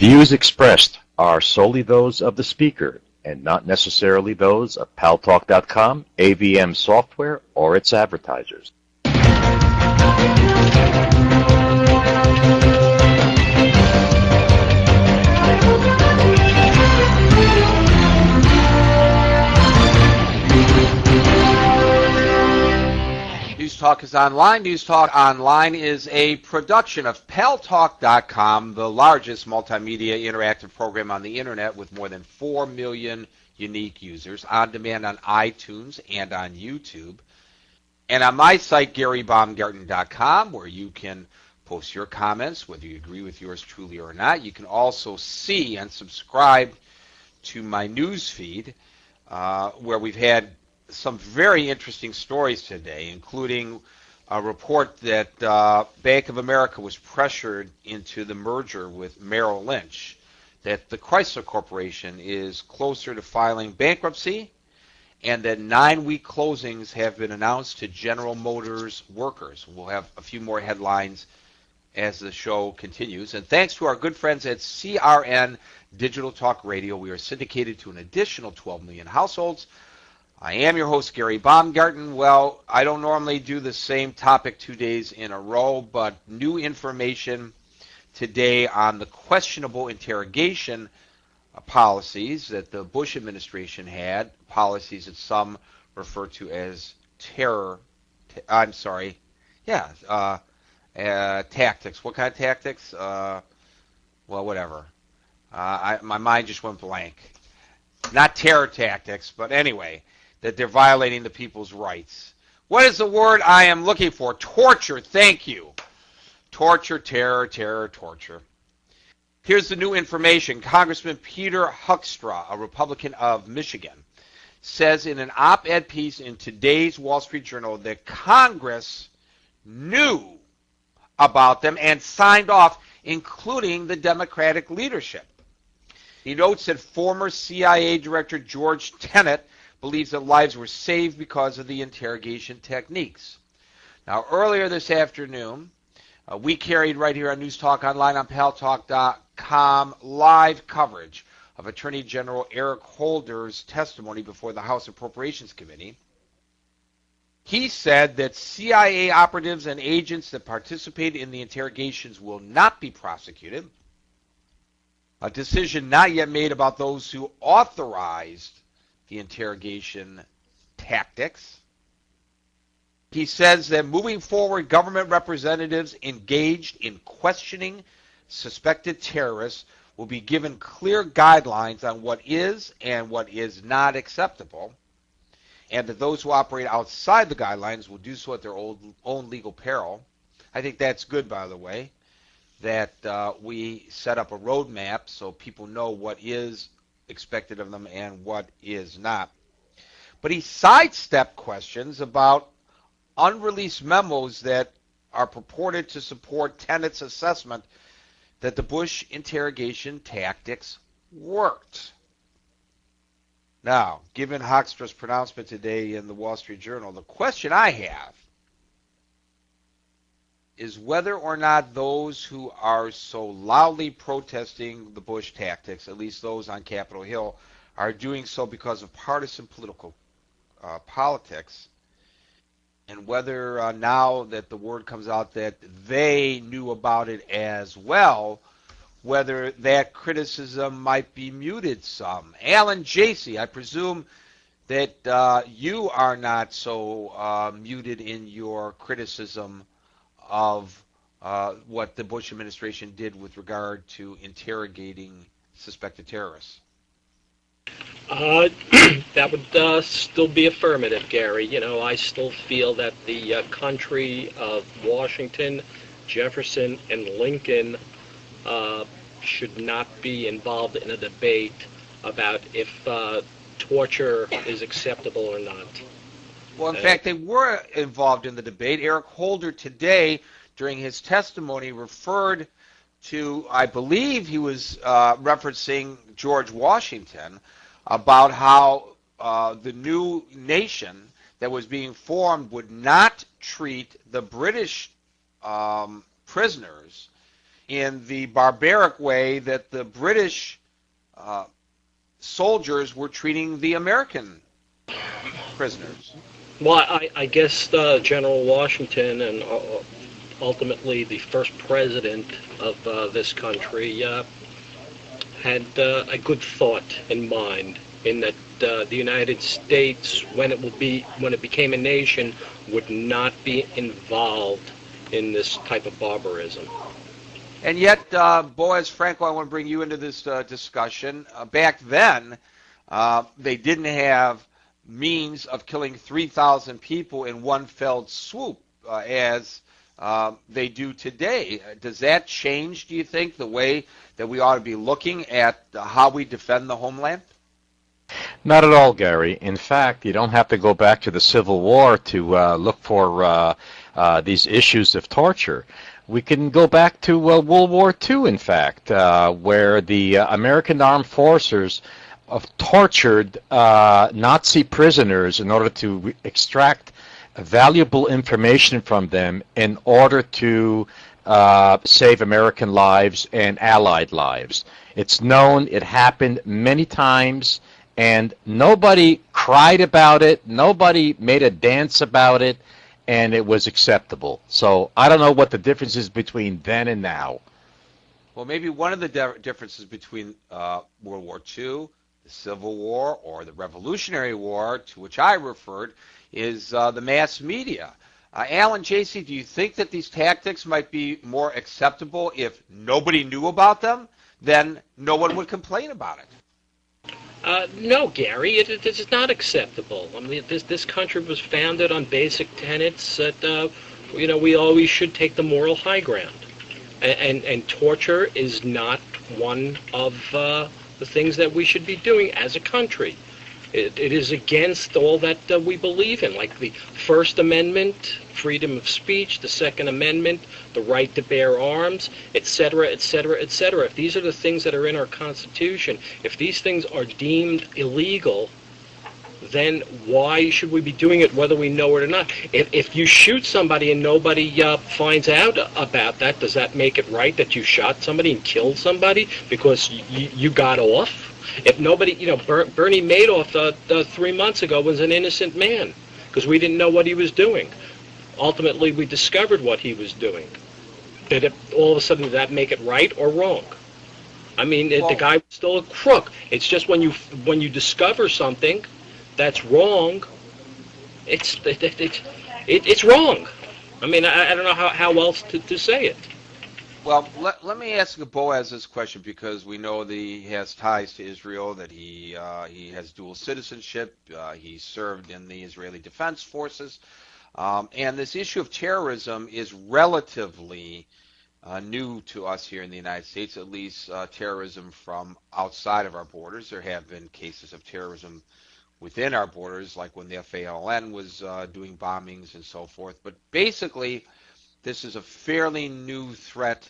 views expressed are solely those of the speaker and not necessarily those of paltalk.com, AVM Software, or its advertisers. News Talk is online. News Talk Online is a production of paltalk.com, the largest multimedia interactive program on the internet with more than 4 million unique users, on demand on iTunes and on YouTube. And on my site, GaryBaumgarten.com, where you can post your comments, whether you agree with yours truly or not. You can also see and subscribe to my news feed, where we've had some very interesting stories today, including a report that Bank of America was pressured into the merger with Merrill Lynch, that the Chrysler Corporation is closer to filing bankruptcy, and that 9-week closings have been announced to General Motors workers. We'll have a few more headlines as the show continues. And thanks to our good friends at CRN Digital Talk Radio, we are syndicated to an additional 12 million households. I am your host, Gary Baumgarten. Well, I don't normally do the same topic 2 days in a row, but new information today on the questionable interrogation policies that the Bush administration had, policies that some refer to as tactics. What kind of tactics? Well, whatever. My mind just went blank. Not terror tactics, but anyway, that they're violating the people's rights. What is the word I am looking for? Torture. Thank you. Torture, terror, torture. Here's the new information. Congressman Peter Hoekstra, a Republican of Michigan, says in an op-ed piece in today's Wall Street Journal that Congress knew about them and signed off, including the Democratic leadership. He notes that former CIA Director George Tenet believes that lives were saved because of the interrogation techniques. Now, earlier this afternoon, we carried right here on News Talk Online on paltalk.com live coverage of Attorney General Eric Holder's testimony before the House Appropriations Committee. He said that CIA operatives and agents that participated in the interrogations will not be prosecuted. A decision not yet made about those who authorized the interrogation tactics. He says that moving forward, government representatives engaged in questioning suspected terrorists will be given clear guidelines on what is and what is not acceptable, and that those who operate outside the guidelines will do so at their own legal peril. I think that's good, by the way, that we set up a roadmap so people know what is expected of them and what is not. But he sidestepped questions about unreleased memos that are purported to support Tenet's assessment that the Bush interrogation tactics worked. Now, given Hoekstra's pronouncement today in the Wall Street Journal, the question I have is whether or not those who are so loudly protesting the Bush tactics, at least those on Capitol Hill, are doing so because of partisan political politics, and whether now that the word comes out that they knew about it as well, whether that criticism might be muted some. Alan Jacey, I presume that you are not so muted in your criticism of what the Bush administration did with regard to interrogating suspected terrorists. That would still be affirmative, Gary. You know, I still feel that the country of Washington, Jefferson, and Lincoln should not be involved in a debate about if torture is acceptable or not. Well, in fact, they were involved in the debate. Eric Holder today, during his testimony, referred to, I believe he was referencing George Washington, about how the new nation that was being formed would not treat the British prisoners in the barbaric way that the British soldiers were treating the American prisoners. Well, I guess General Washington and ultimately the first president of this country had a good thought in mind, in that the United States, when it became a nation, would not be involved in this type of barbarism. And yet, Boaz Franco, I want to bring you into this discussion. Back then, they didn't have means of killing 3,000 people in one fell swoop as they do today. Does that change, do you think, the way that we ought to be looking at how we defend the homeland? Not at all, Gary. In fact, you don't have to go back to the Civil War to look for these issues of torture. We can go back to World War II, in fact, where the American armed forces tortured Nazi prisoners in order to extract valuable information from them in order to save American lives and Allied lives. It's known, it happened many times, and nobody cried about it, nobody made a dance about it, and it was acceptable. So I don't know what the difference is between then and now. Well, maybe one of the differences between World War II, the Civil War, or the Revolutionary War, to which I referred, is the mass media. Alan, JC, do you think that these tactics might be more acceptable if nobody knew about them? Then no one would complain about it. No, Gary, it is not acceptable. I mean, this country was founded on basic tenets that we always should take the moral high ground, and torture is not one of the things that we should be doing as a country. It is against all that we believe in, like the First Amendment, freedom of speech, the Second Amendment, the right to bear arms, etc., etc., etc. If these are the things that are in our Constitution, if these things are deemed illegal, then why should we be doing it whether we know it or not? If you shoot somebody and nobody finds out about that, does that make it right that you shot somebody and killed somebody because you got off? If nobody, Bernie Madoff 3 months ago was an innocent man because we didn't know what he was doing. Ultimately, we discovered what he was doing. Did it all of a sudden, did that make it right or wrong? I mean, the guy was still a crook. It's just when you discover something that's wrong, it's wrong. I mean, I don't know how else to say it. Well, let me ask Boaz this question, because we know that he has ties to Israel, that he has dual citizenship, he served in the Israeli Defense Forces, and this issue of terrorism is relatively new to us here in the United States, at least terrorism from outside of our borders. There have been cases of terrorism within our borders, like when the FALN was doing bombings and so forth, but basically this is a fairly new threat